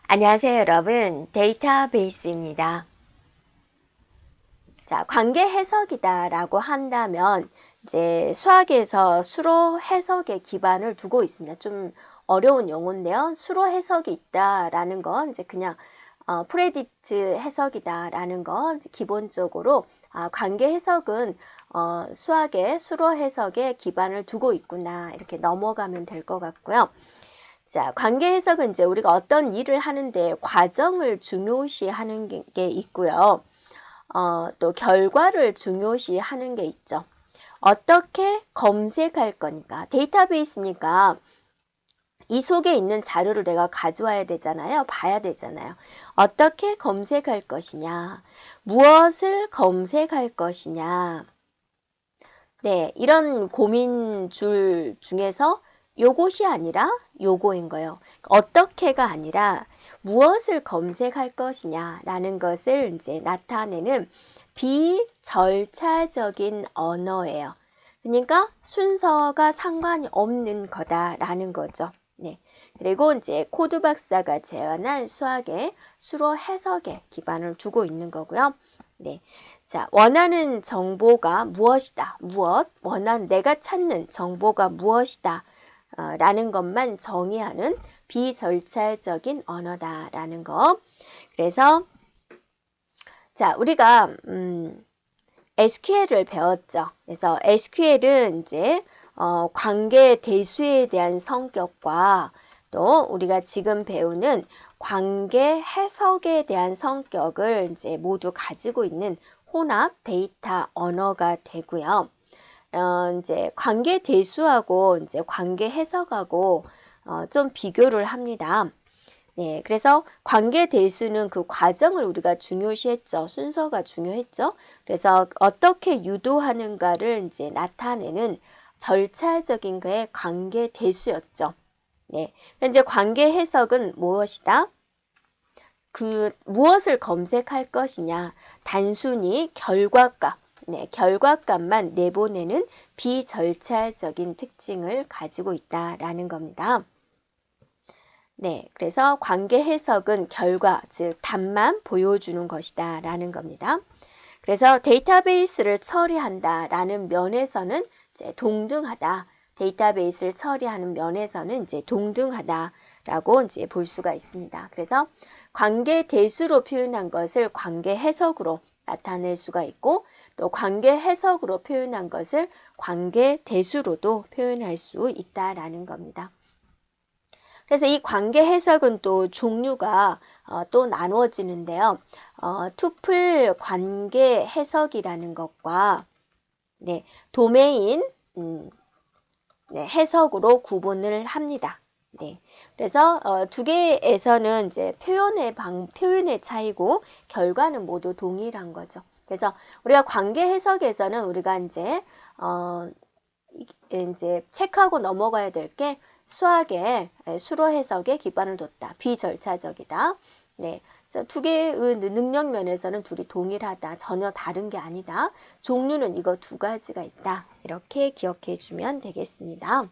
안녕하세요, 여러분. 데이터베이스입니다. 자, 관계 해석이다라고 한다면 이제 수학에서 수로 해석의 기반을 두고 있습니다. 좀 어려운 용어인데요. 수로 해석이 있다라는 건 이제 그냥 프레디트 해석이다라는 건 기본적으로 관계 해석은 수학의 수로 해석에 기반을 두고 있구나 이렇게 넘어가면 될 것 같고요. 자, 관계 해석은 이제 우리가 어떤 일을 하는데 과정을 중요시 하는 게 있고요. 또 결과를 중요시 하는 게 있죠. 어떻게 검색할 거니까 데이터베이스니까 이 속에 있는 자료를 내가 가져와야 되잖아요. 봐야 되잖아요. 어떻게 검색할 것이냐, 무엇을 검색할 것이냐. 네, 이런 고민줄 중에서 요것이 아니라 요거인 거예요. 어떻게가 아니라 무엇을 검색할 것이냐라는 것을 이제 나타내는 비절차적인 언어예요. 그러니까 순서가 상관이 없는 거다라는 거죠. 네. 그리고 이제 코드 박사가 제안한 수학의 수로 해석에 기반을 두고 있는 거고요. 네. 자, 원하는 정보가 무엇이다. 내가 찾는 정보가 무엇이다. 라는 것만 정의하는 비절차적인 언어다라는 거. 그래서 자, 우리가 SQL을 배웠죠. 그래서 SQL은 이제 관계 대수에 대한 성격과 또 우리가 지금 배우는 관계 해석에 대한 성격을 이제 모두 가지고 있는 혼합 데이터 언어가 되고요. 이제 관계 대수하고 이제 관계 해석하고 좀 비교를 합니다. 네, 그래서 관계 대수는 그 과정을 우리가 중요시했죠. 순서가 중요했죠. 그래서 어떻게 유도하는가를 이제 나타내는 절차적인 게 관계 대수였죠. 네, 이제 관계 해석은 무엇이다? 그 무엇을 검색할 것이냐? 단순히 결과값, 결과값만 내보내는 비절차적인 특징을 가지고 있다라는 겁니다. 네, 그래서 관계 해석은 결과, 즉 답만 보여주는 것이다 라는 겁니다. 그래서 데이터베이스를 처리한다 라는 면에서는 이제 동등하다. 데이터베이스를 처리하는 면에서는 이제 동등하다 라고 이제 볼 수가 있습니다. 그래서 관계 대수로 표현한 것을 관계 해석으로 나타낼 수가 있고 또 관계 해석으로 표현한 것을 관계 대수로도 표현할 수 있다라는 겁니다. 그래서 이 관계 해석은 또 종류가 또 나누어지는데요. 투플 관계 해석이라는 것과 네, 도메인 해석으로 구분을 합니다. 네, 그래서 두 개에서는 이제 표현의 차이고 결과는 모두 동일한 거죠. 그래서 우리가 관계 해석에서는 우리가 이제 체크하고 넘어가야 될 게 수학의 수로 해석에 기반을 뒀다. 비절차적이다. 네. 두 개의 능력 면에서는 둘이 동일하다. 전혀 다른 게 아니다. 종류는 이거 두 가지가 있다. 이렇게 기억해 주면 되겠습니다.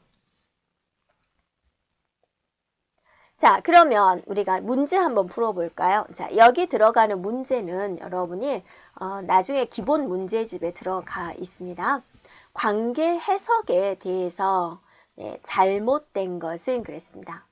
자, 그러면 우리가 문제 한번 풀어볼까요? 자, 여기 들어가는 문제는 여러분이 나중에 기본 문제집에 들어가 있습니다. 관계 해석에 대해서 잘못된 것은 그랬습니다.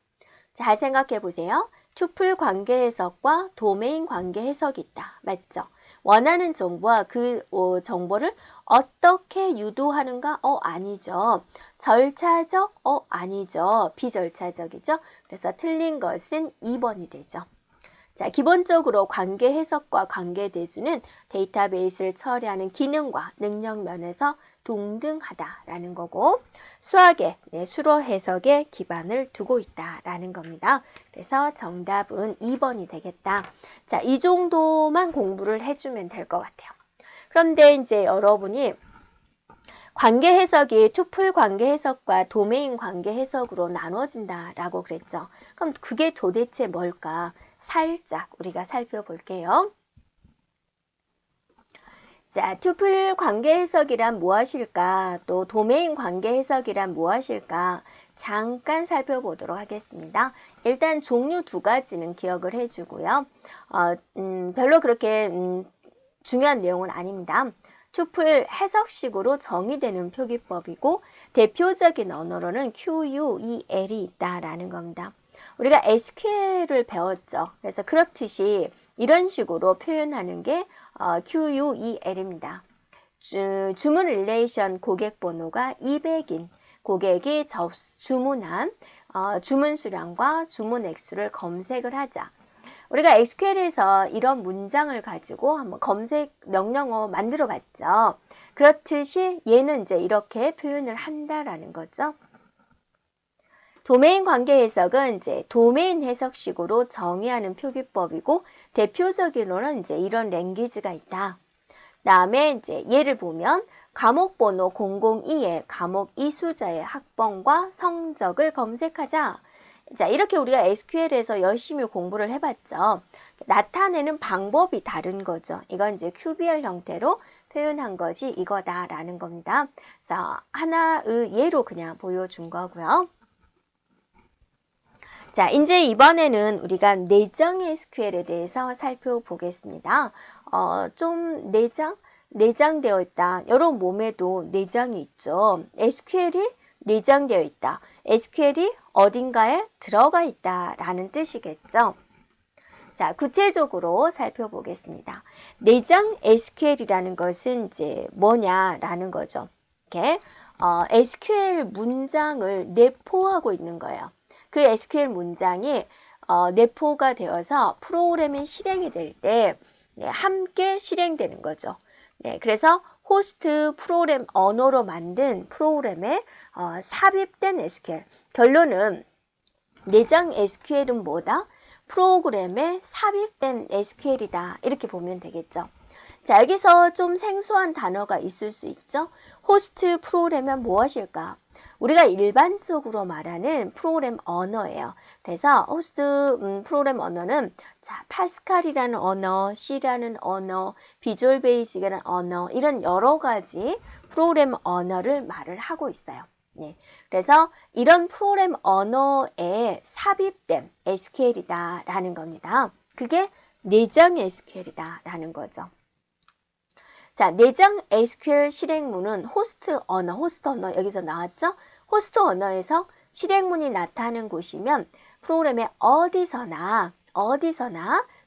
잘 생각해 보세요. 투플 관계 해석과 도메인 관계 해석이 있다. 맞죠? 원하는 정보와 그 정보를 어떻게 유도하는가? 아니죠. 절차적? 아니죠. 비절차적이죠. 그래서 틀린 것은 2번이 되죠. 자, 기본적으로 관계 해석과 관계 대수는 데이터베이스를 처리하는 기능과 능력 면에서 동등하다라는 거고 수학의 수로 해석에 기반을 두고 있다라는 겁니다. 그래서 정답은 2번이 되겠다. 자, 이 정도만 공부를 해주면 될 것 같아요. 그런데 이제 여러분이 관계 해석이 투플 관계 해석과 도메인 관계 해석으로 나눠진다라고 그랬죠. 그럼 그게 도대체 뭘까? 살짝 우리가 살펴볼게요. 자, 투플 관계 해석이란 무엇일까? 또 도메인 관계 해석이란 무엇일까? 잠깐 살펴보도록 하겠습니다. 일단 종류 두 가지는 기억을 해주고요. 별로 그렇게 중요한 내용은 아닙니다. 투플 해석식으로 정의되는 표기법이고 대표적인 언어로는 QUEL이 있다라는 겁니다. 우리가 SQL을 배웠죠. 그래서 그렇듯이 이런 식으로 표현하는 게 QUEL입니다. 주문 릴레이션 고객 번호가 200인 고객이 주문한 주문 수량과 주문 액수를 검색을 하자. 우리가 SQL에서 이런 문장을 가지고 한번 검색 명령어 만들어 봤죠. 그렇듯이 얘는 이제 이렇게 표현을 한다라는 거죠. 도메인 관계 해석은 이제 도메인 해석식으로 정의하는 표기법이고 대표적으로는 이제 이런 랭귀지가 있다. 다음에 이제 예를 보면 과목 번호 002에 과목 이수자의 학번과 성적을 검색하자. 자, 이렇게 우리가 SQL에서 열심히 공부를 해봤죠. 나타내는 방법이 다른 거죠. 이건 이제 QBL 형태로 표현한 것이 이거다라는 겁니다. 자, 하나의 예로 그냥 보여준 거고요. 자, 이제 이번에는 우리가 내장 SQL에 대해서 살펴보겠습니다. 좀 내장되어 있다. 여러분 몸에도 내장이 있죠. SQL이 내장되어 있다. SQL이 어딘가에 들어가 있다라는 뜻이겠죠. 자, 구체적으로 살펴보겠습니다. 내장 SQL이라는 것은 이제 뭐냐라는 거죠. 이렇게 SQL 문장을 내포하고 있는 거예요. 그 SQL 문장이 내포가 되어서 프로그램이 실행이 될 때 함께 실행되는 거죠. 네, 그래서 호스트 프로그램 언어로 만든 프로그램에 삽입된 SQL. 결론은 내장 SQL은 뭐다? 프로그램에 삽입된 SQL이다. 이렇게 보면 되겠죠. 자, 여기서 좀 생소한 단어가 있을 수 있죠. 호스트 프로그램은 무엇일까? 우리가 일반적으로 말하는 프로그램 언어예요. 그래서 호스트 프로그램 언어는 자, 파스칼이라는 언어, C라는 언어, 비주얼 베이직이라는 언어 이런 여러 가지 프로그램 언어를 말을 하고 있어요. 네, 그래서 이런 프로그램 언어에 삽입된 SQL이다라는 겁니다. 그게 내장 SQL이다라는 거죠. 자, 내장 SQL 실행문은 호스트 언어 여기서 나왔죠? 호스트 언어에서 실행문이 나타나는 곳이면 프로그램에 어디서나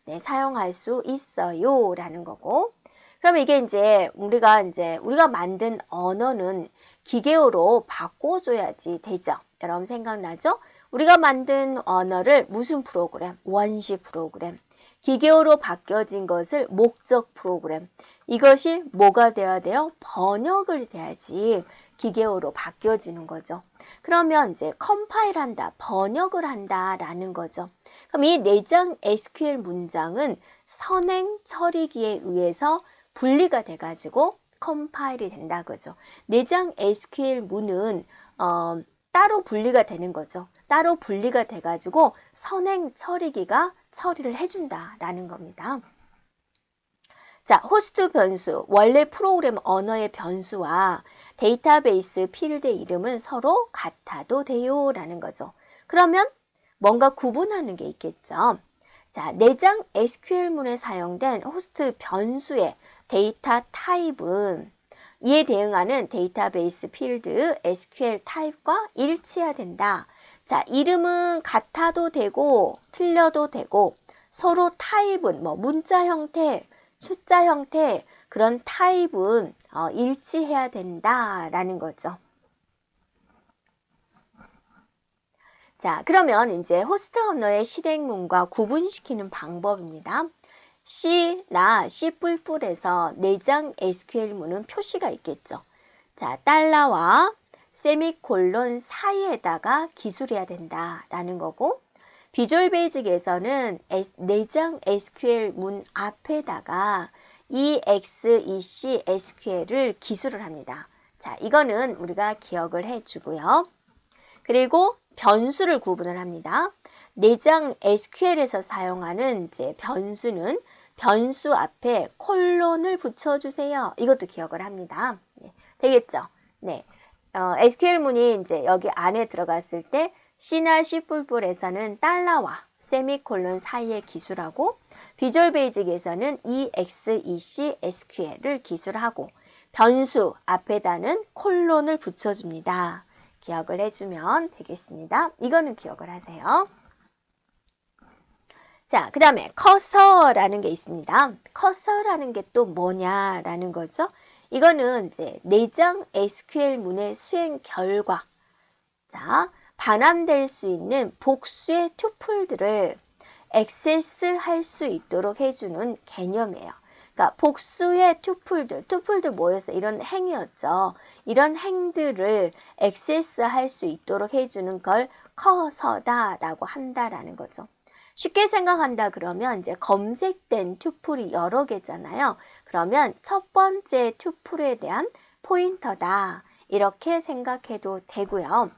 네, 사용할 수 있어요 라는 거고. 그럼 이게 이제 우리가 만든 언어는 기계어로 바꿔줘야지 되죠. 여러분 생각나죠? 우리가 만든 언어를 무슨 프로그램? 원시 프로그램. 기계어로 바뀌어진 것을 목적 프로그램. 이것이 뭐가 돼야 돼요? 번역을 돼야지 기계어로 바뀌어지는 거죠. 그러면 이제 컴파일한다, 번역을 한다라는 거죠. 그럼 이 내장 SQL 문장은 선행 처리기에 의해서 분리가 돼가지고 컴파일이 된다 그죠. 내장 SQL 문은 따로 분리가 되는 거죠. 따로 분리가 돼가지고 선행 처리기가 처리를 해준다라는 겁니다. 자, 호스트 변수, 원래 프로그램 언어의 변수와 데이터베이스 필드 이름은 서로 같아도 돼요 라는 거죠. 그러면 뭔가 구분하는 게 있겠죠. 자, 내장 SQL문에 사용된 호스트 변수의 데이터 타입은 이에 대응하는 데이터베이스 필드 SQL 타입과 일치해야 된다. 자, 이름은 같아도 되고 틀려도 되고 서로 타입은 뭐 문자 형태, 숫자 형태 그런 타입은 일치해야 된다라는 거죠. 자, 그러면 이제 호스트 언어의 실행문과 구분시키는 방법입니다. C나 C++에서 내장 SQL문은 표시가 있겠죠. 자, 달러와 세미콜론 사이에다가 기술해야 된다라는 거고, 비주얼 베이직에서는 내장 SQL 문 앞에다가 EXEC SQL을 기술을 합니다. 자, 이거는 우리가 기억을 해주고요. 그리고 변수를 구분을 합니다. 내장 SQL에서 사용하는 이제 변수는 변수 앞에 콜론을 붙여주세요. 이것도 기억을 합니다. 네, 되겠죠? 네. SQL문이 이제 여기 안에 들어갔을 때 C나 C++에서는 달러와 세미콜론 사이에 기술하고 비주얼 베이직에서는 EXEC SQL을 기술하고 변수 앞에다는 콜론을 붙여줍니다. 기억을 해주면 되겠습니다. 이거는 기억을 하세요. 자, 그 다음에 커서라는 게 있습니다. 커서라는 게 또 뭐냐라는 거죠. 이거는 이제 내장 SQL문의 수행 결과. 자, 반환될 수 있는 복수의 투플들을 액세스할 수 있도록 해주는 개념이에요. 그러니까 복수의 투플들 뭐였어요? 이런 행이었죠. 이런 행들을 액세스할 수 있도록 해주는 걸 커서다라고 한다라는 거죠. 쉽게 생각한다 그러면 이제 검색된 투플이 여러 개잖아요. 그러면 첫 번째 투플에 대한 포인터다. 이렇게 생각해도 되고요.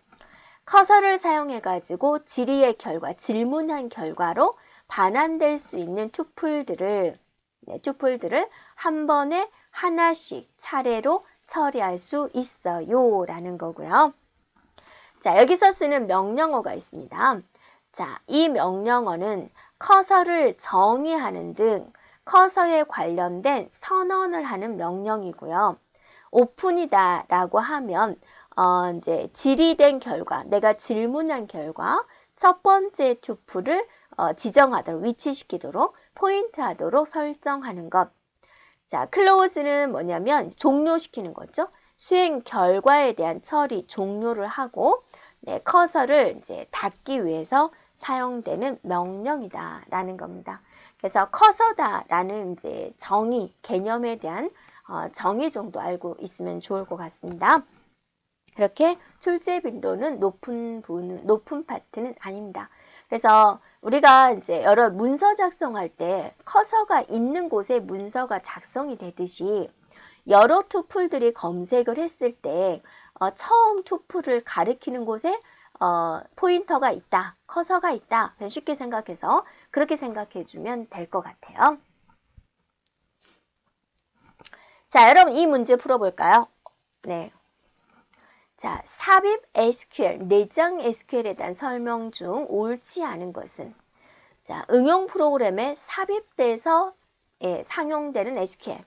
커서를 사용해 가지고 질의의 결과, 질문한 결과로 반환될 수 있는 투플들을 한 번에 하나씩 차례로 처리할 수 있어요 라는 거고요. 자, 여기서 쓰는 명령어가 있습니다. 자, 이 명령어는 커서를 정의하는 등 커서에 관련된 선언을 하는 명령이고요. 오픈이다 라고 하면 이제 질의된 결과, 내가 질문한 결과 첫 번째 투플을 지정하도록, 위치시키도록, 포인트하도록 설정하는 것. 자, 클로즈는 뭐냐면 종료시키는 거죠. 수행 결과에 대한 처리 종료를 하고 네, 커서를 이제 닫기 위해서 사용되는 명령이다라는 겁니다. 그래서 커서다라는 이제 정의, 개념에 대한 정의 정도 알고 있으면 좋을 것 같습니다. 그렇게 출제 빈도는 높은 파트는 아닙니다. 그래서 우리가 이제 여러 문서 작성할 때 커서가 있는 곳에 문서가 작성이 되듯이 여러 투플들이 검색을 했을 때 처음 투플을 가리키는 곳에 포인터가 있다, 커서가 있다. 쉽게 생각해서 그렇게 생각해 주면 될 것 같아요. 자, 여러분 이 문제 풀어볼까요? 네. 자, 삽입 SQL, 내장 SQL에 대한 설명 중 옳지 않은 것은 자, 응용 프로그램에 삽입돼서 상용되는 SQL.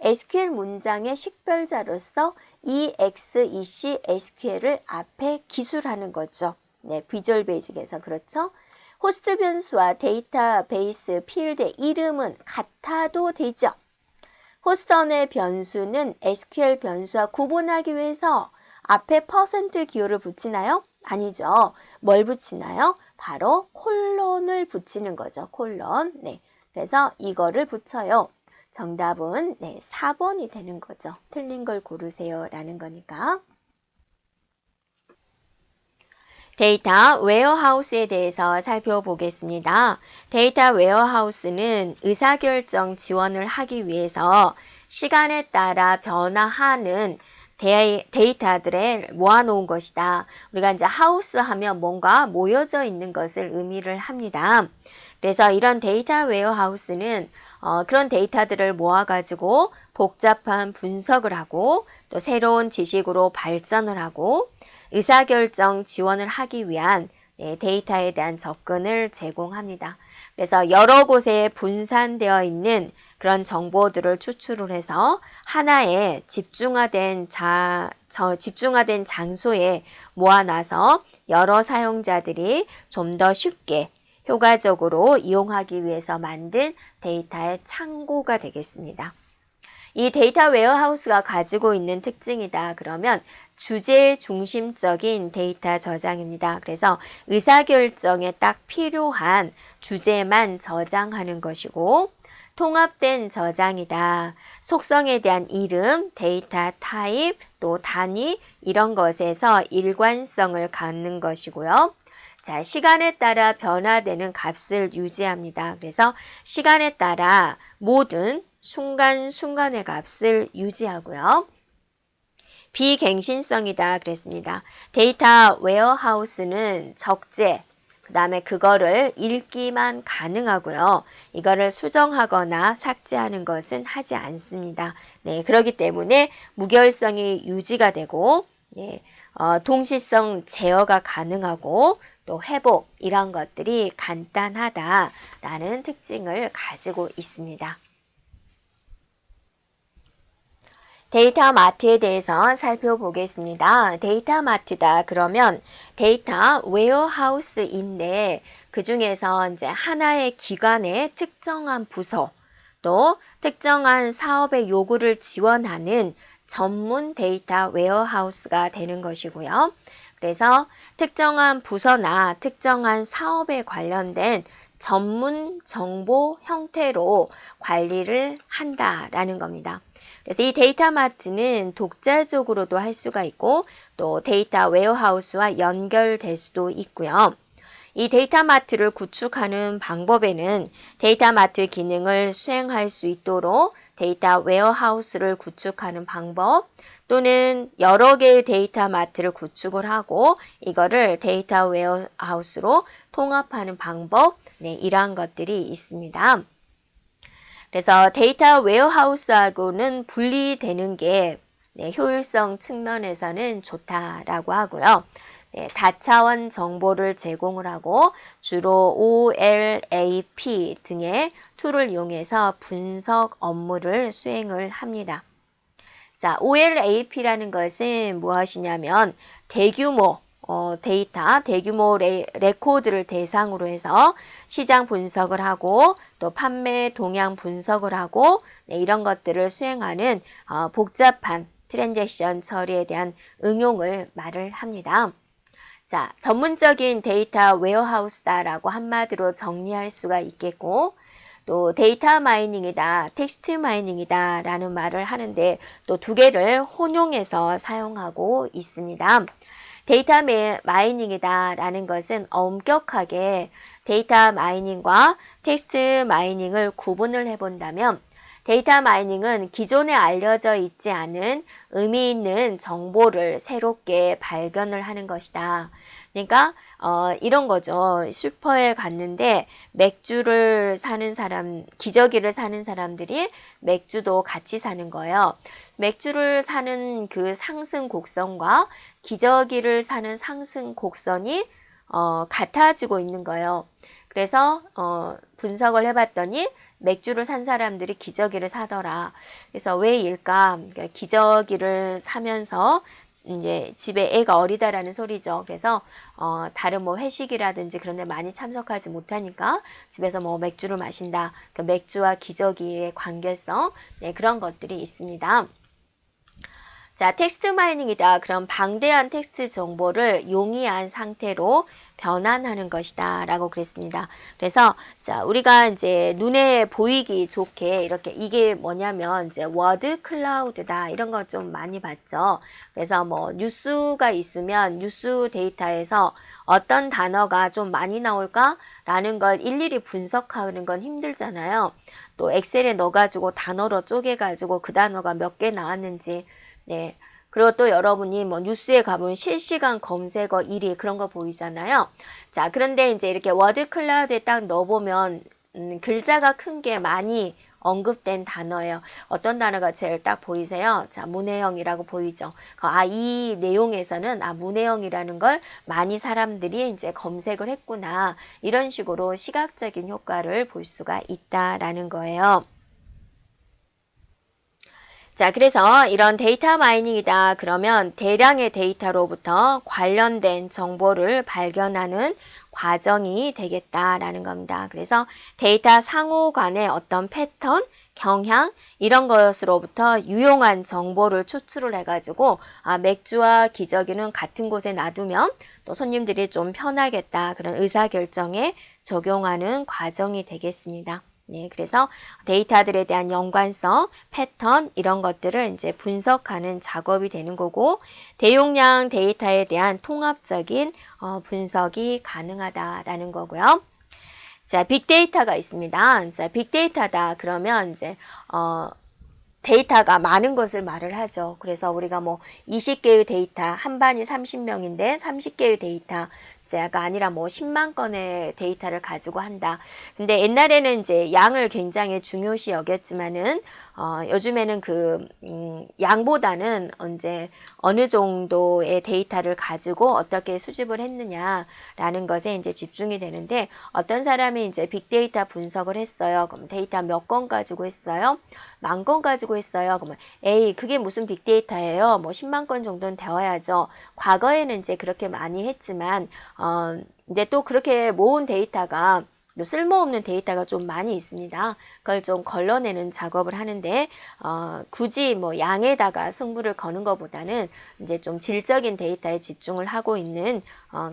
SQL 문장의 식별자로서 EXEC SQL을 앞에 기술하는 거죠. 네, 비주얼 베이직에서 그렇죠. 호스트 변수와 데이터베이스 필드의 이름은 같아도 되죠. 호스트의 변수는 SQL 변수와 구분하기 위해서 앞에 퍼센트 기호를 붙이나요? 아니죠. 뭘 붙이나요? 바로 콜론을 붙이는 거죠. 콜론. 네. 그래서 이거를 붙여요. 정답은 네, 4번이 되는 거죠. 틀린 걸 고르세요 라는 거니까. 데이터 웨어하우스에 대해서 살펴보겠습니다. 데이터 웨어하우스는 의사결정 지원을 하기 위해서 시간에 따라 변화하는 데이터들을 모아놓은 것이다. 우리가 이제 하우스 하면 뭔가 모여져 있는 것을 의미를 합니다. 그래서 이런 데이터 웨어하우스는 그런 데이터들을 모아가지고 복잡한 분석을 하고 또 새로운 지식으로 발전을 하고 의사결정 지원을 하기 위한 데이터에 대한 접근을 제공합니다. 그래서 여러 곳에 분산되어 있는 그런 정보들을 추출을 해서 하나의 집중화된 장소에 모아놔서 여러 사용자들이 좀 더 쉽게 효과적으로 이용하기 위해서 만든 데이터의 창고가 되겠습니다. 이 데이터 웨어하우스가 가지고 있는 특징이다. 그러면 주제 중심적인 데이터 저장입니다. 그래서 의사결정에 딱 필요한 주제만 저장하는 것이고 통합된 저장이다. 속성에 대한 이름, 데이터 타입, 또 단위 이런 것에서 일관성을 갖는 것이고요. 자, 시간에 따라 변화되는 값을 유지합니다. 그래서 시간에 따라 모든 순간순간의 값을 유지하고요. 비갱신성이다 그랬습니다. 데이터 웨어하우스는 적재, 그 다음에 그거를 읽기만 가능하고요. 이거를 수정하거나 삭제하는 것은 하지 않습니다. 네, 그렇기 때문에 무결성이 유지가 되고, 네, 동시성 제어가 가능하고, 또 회복, 이런 것들이 간단하다라는 특징을 가지고 있습니다. 데이터 마트에 대해서 살펴보겠습니다. 데이터 마트다 그러면 데이터 웨어하우스인데 그 중에서 이제 하나의 기관의 특정한 부서 또 특정한 사업의 요구를 지원하는 전문 데이터 웨어하우스가 되는 것이고요. 그래서 특정한 부서나 특정한 사업에 관련된 전문 정보 형태로 관리를 한다라는 겁니다. 그래서 이 데이터 마트는 독자적으로도 할 수가 있고 또 데이터 웨어하우스와 연결될 수도 있고요. 이 데이터 마트를 구축하는 방법에는 데이터 마트 기능을 수행할 수 있도록 데이터 웨어하우스를 구축하는 방법 또는 여러 개의 데이터 마트를 구축을 하고 이거를 데이터 웨어하우스로 통합하는 방법 네, 이러한 것들이 있습니다. 그래서 데이터 웨어하우스하고는 분리되는 게 네, 효율성 측면에서는 좋다라고 하고요. 네, 다차원 정보를 제공을 하고 주로 OLAP 등의 툴을 이용해서 분석 업무를 수행을 합니다. 자, OLAP라는 것은 무엇이냐면 대규모 데이터, 대규모 레코드를 대상으로 해서 시장 분석을 하고 또 판매 동향 분석을 하고 네, 이런 것들을 수행하는 복잡한 트랜잭션 처리에 대한 응용을 말을 합니다. 자, 전문적인 데이터 웨어하우스다라고 한마디로 정리할 수가 있겠고 또 데이터 마이닝이다, 텍스트 마이닝이다 라는 말을 하는데 또 두 개를 혼용해서 사용하고 있습니다. 데이터 마이닝이다 라는 것은 엄격하게 데이터 마이닝과 텍스트 마이닝을 구분을 해본다면 데이터 마이닝은 기존에 알려져 있지 않은 의미 있는 정보를 새롭게 발견을 하는 것이다. 그러니까 이런 거죠. 슈퍼에 갔는데 맥주를 사는 사람, 기저귀를 사는 사람들이 맥주도 같이 사는 거예요. 맥주를 사는 그 상승 곡선과 기저귀를 사는 상승 곡선이 같아지고 있는 거예요. 그래서 분석을 해봤더니 맥주를 산 사람들이 기저귀를 사더라. 그래서 왜일까? 그러니까 기저귀를 사면서 이제 집에 애가 어리다라는 소리죠. 그래서 다른 뭐 회식이라든지 그런 데 많이 참석하지 못하니까 집에서 뭐 맥주를 마신다. 그 맥주와 기저귀의 관계성 네, 그런 것들이 있습니다. 자, 텍스트 마이닝이다. 그럼 방대한 텍스트 정보를 용이한 상태로 변환하는 것이다. 라고 그랬습니다. 그래서, 자, 우리가 이제 눈에 보이기 좋게 이렇게 이게 뭐냐면 이제 워드 클라우드다. 이런 거 좀 많이 봤죠. 그래서 뭐 뉴스가 있으면 뉴스 데이터에서 어떤 단어가 좀 많이 나올까? 라는 걸 일일이 분석하는 건 힘들잖아요. 또 엑셀에 넣어가지고 단어로 쪼개가지고 그 단어가 몇 개 나왔는지 네. 그리고 또 여러분이 뭐 뉴스에 가보면 실시간 검색어 1위 그런 거 보이잖아요. 자, 그런데 이제 이렇게 워드 클라우드에 딱 넣어보면 글자가 큰 게 많이 언급된 단어예요. 어떤 단어가 제일 딱 보이세요? 자, 문해영이라고 보이죠. 이 내용에서는 문해영이라는 걸 많이 사람들이 이제 검색을 했구나. 이런 식으로 시각적인 효과를 볼 수가 있다라는 거예요. 자, 그래서 이런 데이터 마이닝이다. 그러면 대량의 데이터로부터 관련된 정보를 발견하는 과정이 되겠다라는 겁니다. 그래서 데이터 상호 간의 어떤 패턴, 경향 이런 것으로부터 유용한 정보를 추출을 해가지고 맥주와 기저귀는 같은 곳에 놔두면 또 손님들이 좀 편하겠다. 그런 의사결정에 적용하는 과정이 되겠습니다. 네, 그래서 데이터들에 대한 연관성, 패턴 이런 것들을 이제 분석하는 작업이 되는 거고 대용량 데이터에 대한 통합적인 분석이 가능하다라는 거고요. 자, 빅데이터가 있습니다. 자, 빅데이터다 그러면 이제 데이터가 많은 것을 말을 하죠. 그래서 우리가 뭐 20개의 데이터, 한 반이 30명인데 30개의 데이터, 제가 아니라 뭐 10만 건의 데이터를 가지고 한다. 근데 옛날에는 이제 양을 굉장히 중요시 여겼지만은 요즘에는 양보다는 언제 어느 정도의 데이터를 가지고 어떻게 수집을 했느냐라는 것에 이제 집중이 되는데, 어떤 사람이 이제 빅데이터 분석을 했어요. 그럼 데이터 몇 건 가지고 했어요? 10,000건 가지고 했어요. 그러면 에이, 그게 무슨 빅데이터예요? 뭐 10만 건 정도는 되어야죠. 과거에는 이제 그렇게 많이 했지만 이제 또 그렇게 모은 데이터가 쓸모없는 데이터가 좀 많이 있습니다. 그걸 좀 걸러내는 작업을 하는데, 굳이 뭐 양에다가 승부를 거는 것보다는 이제 좀 질적인 데이터에 집중을 하고 있는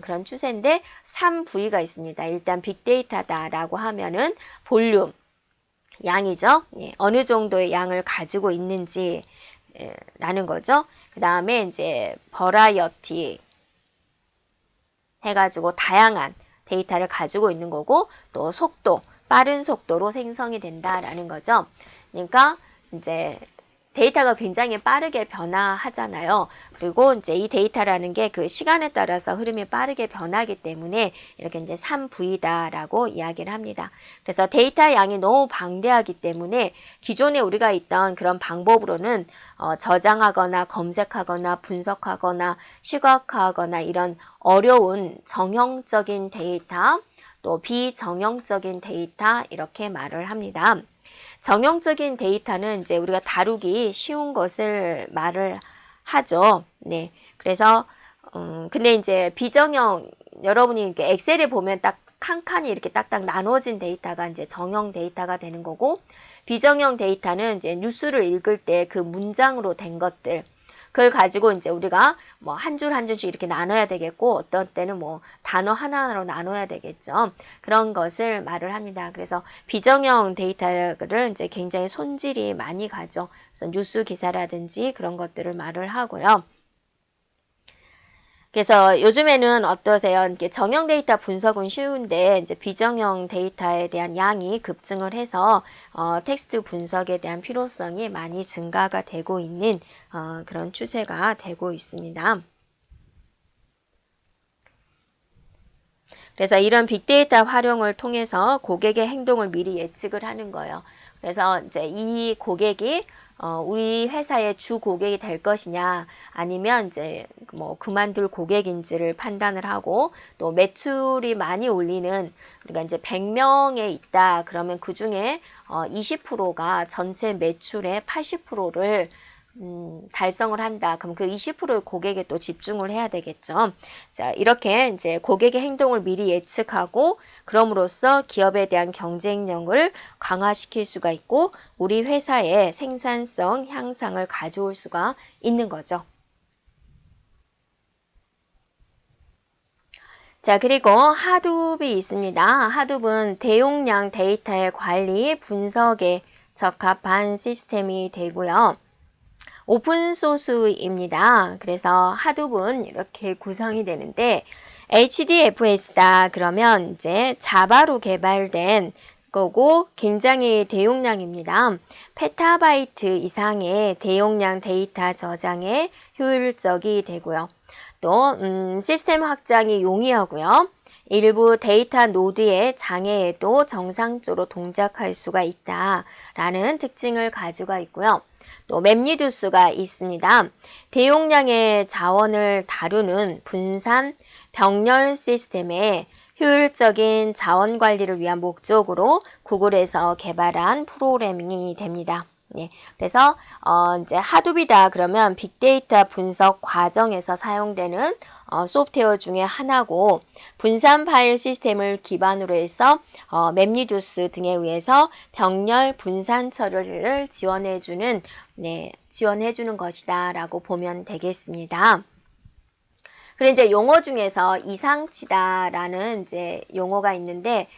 그런 추세인데, 3V가 있습니다. 일단 빅데이터다라고 하면은 볼륨, 양이죠. 예, 어느 정도의 양을 가지고 있는지 라는 거죠. 그 다음에 이제 버라이어티 해가지고 다양한 데이터를 가지고 있는 거고, 또 속도, 빠른 속도로 생성이 된다라는 거죠. 그러니까 이제 데이터가 굉장히 빠르게 변화하잖아요. 그리고 이제 이 데이터라는 게 그 시간에 따라서 흐름이 빠르게 변하기 때문에 이렇게 이제 3V다라고 이야기를 합니다. 그래서 데이터 양이 너무 방대하기 때문에 기존에 우리가 있던 그런 방법으로는 저장하거나 검색하거나 분석하거나 시각화하거나 이런 어려운 정형적인 데이터, 또 비정형적인 데이터 이렇게 말을 합니다. 정형적인 데이터는 이제 우리가 다루기 쉬운 것을 말을 하죠. 네. 그래서, 근데 이제 비정형, 여러분이 이렇게 엑셀에 보면 딱 칸칸이 이렇게 딱딱 나눠진 데이터가 이제 정형 데이터가 되는 거고, 비정형 데이터는 이제 뉴스를 읽을 때 그 문장으로 된 것들, 그걸 가지고 이제 우리가 뭐 한 줄 한 줄씩 이렇게 나눠야 되겠고, 어떤 때는 뭐 단어 하나하나로 나눠야 되겠죠. 그런 것을 말을 합니다. 그래서 비정형 데이터를 이제 굉장히 손질이 많이 가죠. 그래서 뉴스 기사라든지 그런 것들을 말을 하고요. 그래서 요즘에는 어떠세요? 이렇게 정형 데이터 분석은 쉬운데 이제 비정형 데이터에 대한 양이 급증을 해서 텍스트 분석에 대한 필요성이 많이 증가가 되고 있는 그런 추세가 되고 있습니다. 그래서 이런 빅데이터 활용을 통해서 고객의 행동을 미리 예측을 하는 거예요. 그래서 이제 이 고객이 우리 회사의 주 고객이 될 것이냐, 아니면 이제 뭐 그만둘 고객인지를 판단을 하고, 또 매출이 많이 올리는, 우리가 이제 100명에 있다 그러면 그 중에 20%가 전체 매출의 80%를 달성을 한다. 그럼 그 20%의 고객에 또 집중을 해야 되겠죠. 자, 이렇게 이제 고객의 행동을 미리 예측하고, 그럼으로써 기업에 대한 경쟁력을 강화시킬 수가 있고, 우리 회사의 생산성 향상을 가져올 수가 있는 거죠. 자, 그리고 하둡이 있습니다. 하둡은 대용량 데이터의 관리, 분석에 적합한 시스템이 되고요. 오픈소스입니다. 그래서 하둡은 이렇게 구성이 되는데, HDFS다 그러면 이제 자바로 개발된 거고 굉장히 대용량입니다. 페타바이트 이상의 대용량 데이터 저장에 효율적이 되고요. 또 시스템 확장이 용이하고요. 일부 데이터 노드의 장애에도 정상적으로 동작할 수가 있다라는 특징을 가지고 있고요. 또 맵리두스가 있습니다. 대용량의 자원을 다루는 분산 병렬 시스템에 효율적인 자원 관리를 위한 목적으로 구글에서 개발한 프로그래밍이 됩니다. 네, 그래서 이제 하둡이다 그러면 빅데이터 분석 과정에서 사용되는 소프트웨어 중에 하나고, 분산 파일 시스템을 기반으로 해서 맵리두스 등에 의해서 병렬 분산 처리를 지원해주는 것이다라고 보면 되겠습니다. 그리고 이제 용어 중에서 이상치다라는 이제 용어가 있는데,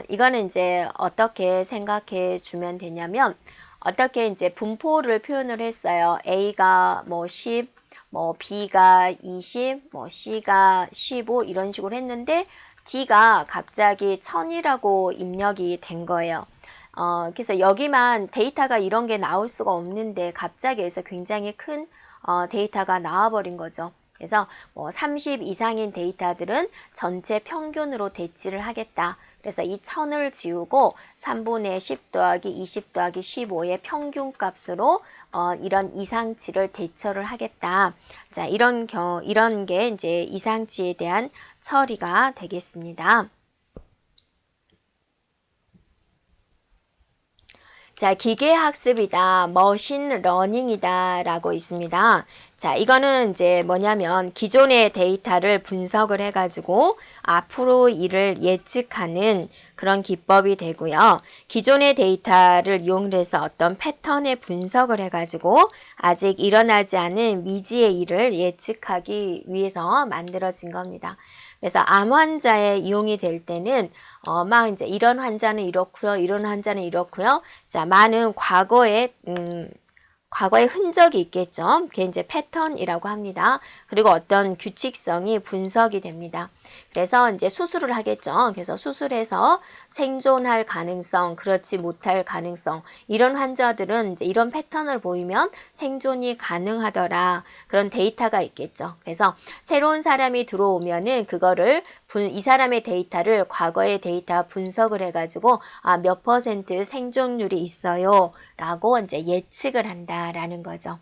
이거는 이제 어떻게 생각해 주면 되냐면, 어떻게 이제 분포를 표현을 했어요. A가 뭐 10, 뭐 B가 20, 뭐 C가 15 이런 식으로 했는데, D가 갑자기 1000이라고 입력이 된 거예요. 그래서 여기만 데이터가 이런 게 나올 수가 없는데 갑자기 여기서 굉장히 큰 데이터가 나와버린 거죠. 그래서 뭐 30 이상인 데이터들은 전체 평균으로 대치를 하겠다. 그래서 이 1000을 지우고 3분의 10 더하기 20 더하기 15의 평균 값으로 이런 이상치를 대처를 하겠다. 자, 이런 게 이제 이상치에 대한 처리가 되겠습니다. 자, 기계학습이다, 머신러닝이다 라고 있습니다. 자, 이거는 이제 뭐냐면 기존의 데이터를 분석을 해가지고 앞으로 일을 예측하는 그런 기법이 되고요. 기존의 데이터를 이용해서 어떤 패턴의 분석을 해가지고 아직 일어나지 않은 미지의 일을 예측하기 위해서 만들어진 겁니다. 그래서 암 환자에 이용이 될 때는 막 이제 이런 환자는 이렇고요. 이런 환자는 이렇고요. 자, 많은 과거의 흔적이 있겠죠. 그게 이제 패턴이라고 합니다. 그리고 어떤 규칙성이 분석이 됩니다. 그래서 이제 수술을 하겠죠. 그래서 수술해서 생존할 가능성, 그렇지 못할 가능성, 이런 환자들은 이제 이런 패턴을 보이면 생존이 가능하더라. 그런 데이터가 있겠죠. 그래서 새로운 사람이 들어오면은 그거를 이 사람의 데이터를 과거의 데이터 분석을 해가지고 몇 % 생존율이 있어요. 라고 이제 예측을 한다라는 거죠.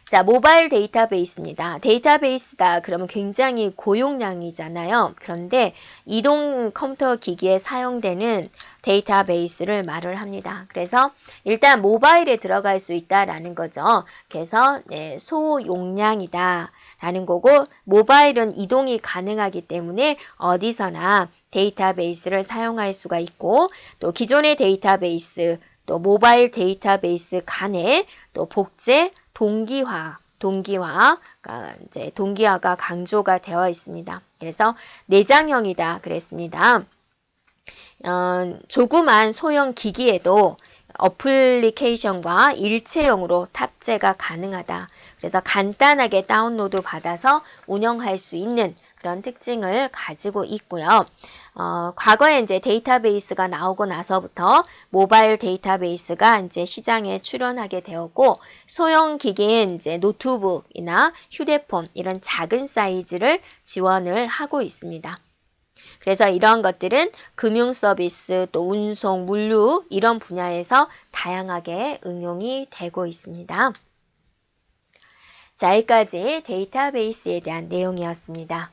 자, 모바일 데이터베이스입니다. 데이터베이스다 그러면 굉장히 고용량이잖아요. 그런데 이동 컴퓨터 기기에 사용되는 데이터베이스를 말을 합니다. 그래서 일단 모바일에 들어갈 수 있다라는 거죠. 그래서 소용량이다 라는 거고, 모바일은 이동이 가능하기 때문에 어디서나 데이터베이스를 사용할 수가 있고, 또 기존의 데이터베이스, 또 모바일 데이터베이스 간에 또 복제, 동기화가 강조가 되어 있습니다. 그래서 내장형이다 그랬습니다. 조그만 소형 기기에도 어플리케이션과 일체형으로 탑재가 가능하다. 그래서 간단하게 다운로드 받아서 운영할 수 있는 그런 특징을 가지고 있고요. 과거에 이제 데이터베이스가 나오고 나서부터 모바일 데이터베이스가 이제 시장에 출현하게 되었고, 소형 기기인 이제 노트북이나 휴대폰 이런 작은 사이즈를 지원을 하고 있습니다. 그래서 이런 것들은 금융 서비스, 또 운송, 물류 이런 분야에서 다양하게 응용이 되고 있습니다. 자, 여기까지 데이터베이스에 대한 내용이었습니다.